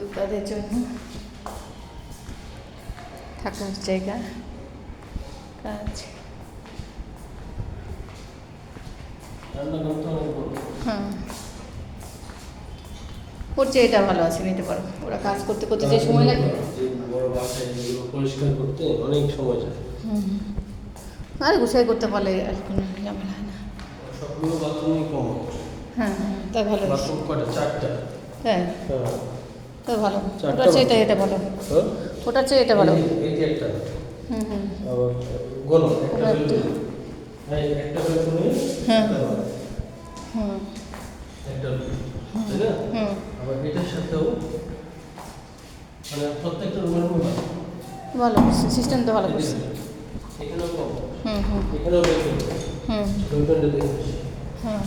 দোকানের জন্য থাকার জায়গা, কাজ। হ্যাঁ, ওর চেয়ে এটা ভালো আছে, নিতে পারো। ওরা কাজ করতে করতে যে সময় লাগে, বড় বাসায় এগুলো পরিষ্কার করতে অনেক সময় যায়। আর গুছাই করতে পারলে আর কোনো ঝামেলা হয় না। সবগুলো বাথরুমই কম। হ্যাঁ, তাই ভালো। বাথরুম কয়টা? 4টা। হ্যাঁ, হ্যাঁ, তাই ভালো। 4টা ওটার চেয়ে এটা ভালো। হ্যাঁ, ওটার চেয়ে এটা ভালো। এই যে একটা। হুম। আবার গোলো একটা ওটা একটা। বেলকুনি। হ্যাঁ, একটা বেলকুনি। হ্যাঁ। একটা বাথরুম, হুম একটা বেলকুনি, তাই না? হুম। আবার এটার সাথেও মানে প্রত্যেকটা রুমের মধ্যে ভালো সিস্টেম তো ভালো করছে। এখানেও কম, হুম। এখানেও বেলকুনি। হুম। বেলকুনিটা দেখে হুম।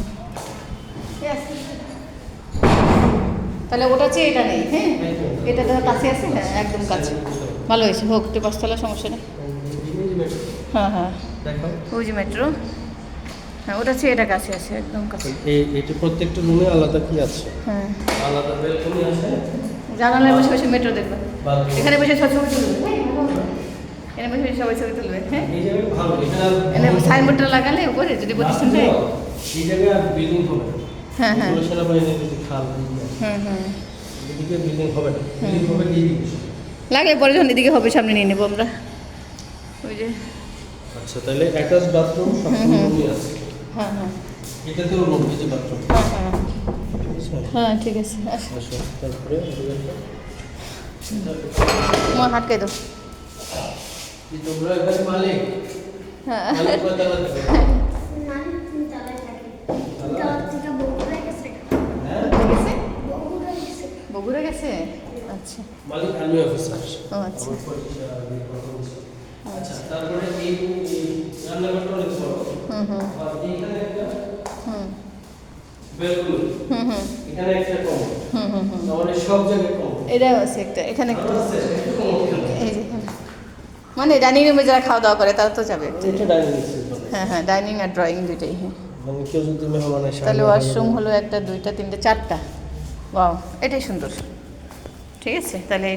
তাহলে ওটা চেয়ে এটা নেই। হ্যাঁ, এটা তো কাছে আছে। হ্যাঁ, একদম কাছে। ভালো হয়েছে, হোক। একটু 5 তলা, সমস্যা নেই। হ্যাঁ, দেখো ওই যে মেট্রো। হ্যাঁ, ওটা চেয়ে এটা কাছে আছে, একদম কাছে। এইটা প্রত্যেকটা রুমে আলাদা কি আছে? হ্যাঁ, আলাদা বেলকুনি আছে। জানালায় বসে বসে মেট্রো দেখবে। বাথরুম। এখানে বসে সব ছবি তুলবে। এখানে বসে বসে সবাই ছবি তুলবে। হ্যাঁ, এই জায়গায় ভালো, এখানে সাইনবোর্ডটা লাগালে উপরে যদি প্রতিষ্ঠান দেয়। এই জায়গায় আর বিল্ডিং হবে না। হ্যাঁ, হ্যাঁ। এগুলো সেনাবাহিনীর যদি খাল হুম। এদিকে বিল্ডিং হবে না, বিল্ডিং হবে এইদিকে। লাগে পরে যখন এদিকে হবে সামনে নিয়ে নেবো আমরা। ওই যে। আচ্ছা, তাহলে অ্যাটাচ বাথরুম সবগুলো রুমই আছে। হ্যাঁ। এটাতেও রুম, এই যে বাথরুম। হ্যাঁ, ঠিক আছে। আসো, আসো, তারপরে তোমার হাটকে দাও। তোমরা এখানে মালিক? হ্যাঁ, মালিক কয়টা লাগবে? হ্যাঁ? বগুড়া গেছে। আচ্ছা। মালিক আর্মি অফিসার। ও আচ্ছা। আচ্ছা, তারপরে এই রান্নাঘরটা অনেক বড়। আর এইখানে একটা বেলকুনি, এখানে একটা কমন। আমাদের সব জায়গায় কমন। এটাও আছে একটা, এখানে একটা। আছে, একটু কমন এখানে। এই যে এখানে। মানে ডাইনিং রুমে যারা খাওয়া দাওয়া করে তারা তো যাবে একটা। এটা ডাইনিং স্পেস বলে। হ্যাঁ, ডাইনিং আর ড্রয়িং দুইটাই। হ্যাঁ, মানে কেউ যদি মেহমান আসে, তাহলে ওয়াশরুম হলো 1, 2, 3, 4টা। ওয়াও, এটাই সুন্দর। ঠিক আছে, তাহলে